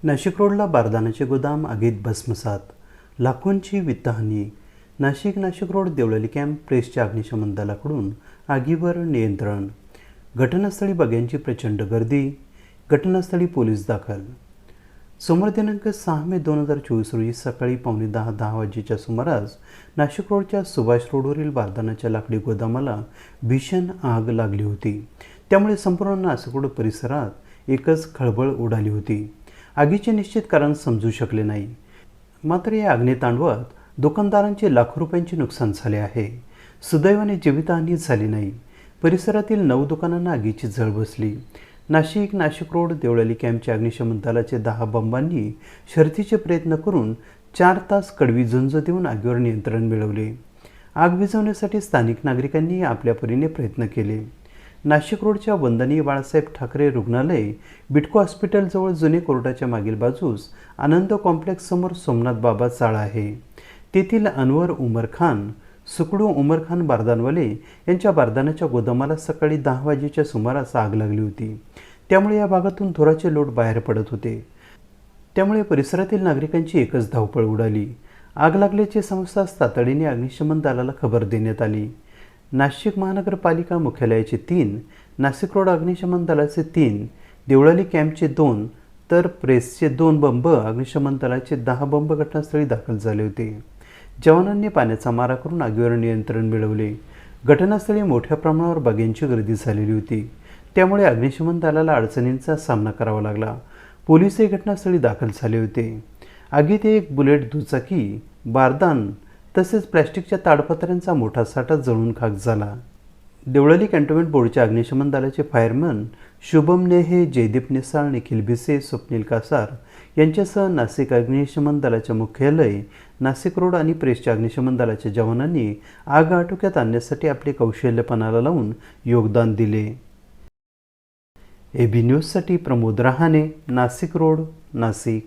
नाशिक रोडला बारदानाचे गोदाम आगीत भस्मसात, लाखोंची वित्तहानी. नाशिक रोड देवळाली कॅम्प प्रेसच्या अग्निशमन दलाकडून आगीवर नियंत्रण. घटनास्थळी बघ्यांची प्रचंड गर्दी, घटनास्थळी पोलीस दाखल. सोमवार दिनांक 6 मे 2024 रोजी सकाळी 9:45 वाजेच्या सुमारास नाशिक रोडच्या सुभाष रोडवरील बारदानाच्या लाकडी गोदामाला भीषण आग लागली होती. त्यामुळे संपूर्ण नाशिक रोड परिसरात एकच खळबळ उडाली होती. आगीचे निश्चित कारण समजू शकले नाही, मात्र या अग्नितांडवात दुकानदारांचे लाखो रुपयांचे नुकसान झाले आहे. सुदैवाने जीवितहानी झाली नाही. परिसरातील 9 दुकानांना आगीची झळ बसली. नाशिक रोड देवळाली कॅम्पच्या अग्निशमन दलाचे 10 बंबांनी शर्थीचे प्रयत्न करून 4 तास कडवी झुंज देऊन आगीवर नियंत्रण मिळवले. आग विझवण्यासाठी स्थानिक नागरिकांनी आपल्या परीने प्रयत्न केले. नाशिक रोडच्या वंदनीय बाळासाहेब ठाकरे रुग्णालय, बिटको हॉस्पिटलजवळ जुने कोर्टाच्या मागील बाजूस आनंद कॉम्प्लेक्स समोर सोमनाथ बाबा चाळ आहे. तेथील अनवर उमर खान, सुकडू उमर खान बारदानवाले यांच्या बारदानाच्या गोदामाला सकाळी 10 वाजेच्या सुमारास आग लागली होती. त्यामुळे या भागातून धुराचे लोट बाहेर पडत होते. त्यामुळे परिसरातील नागरिकांची एकच धावपळ उडाली. आग लागल्याचे समजताच तातडीने अग्निशमन दलाला खबर देण्यात आली. नाशिक महानगरपालिका मुख्यालयाचे 3, नाशिक रोड अग्निशमन दलाचे 3, देवळाली कॅम्पचे 2 तर प्रेसचे 2 बंब, अग्निशमन दलाचे 10 बंब घटनास्थळी दाखल झाले होते. जवानांनी पाण्याचा मारा करून आगीवर नियंत्रण मिळवले. घटनास्थळी मोठ्या प्रमाणावर बघ्यांची गर्दी झालेली होती. त्यामुळे अग्निशमन दलाला अडचणींचा सामना करावा लागला. पोलीसही घटनास्थळी दाखल झाले होते. आगीत एक बुलेट दुचाकी, बारदान तसेच प्लॅस्टिकच्या ताडपत्र्यांचा मोठा साठा जळून खाक झाला. देवळाली कॅन्टोन्मेंट बोर्डच्या अग्निशमन दलाचे फायरमन शुभम नेहे, जयदीप निसाळ, निखिल भिसे, स्वप्नील कासार यांच्यासह नाशिक अग्निशमन दलाचे मुख्यालय, नाशिक रोड आणि प्रेसच्या अग्निशमन दलाच्या जवानांनी आग आटोक्यात आणण्यासाठी आपले कौशल्य पणाला लावून योगदान दिले. AB न्यूजसाठी प्रमोद रहाणे, नाशिक रोड, नाशिक.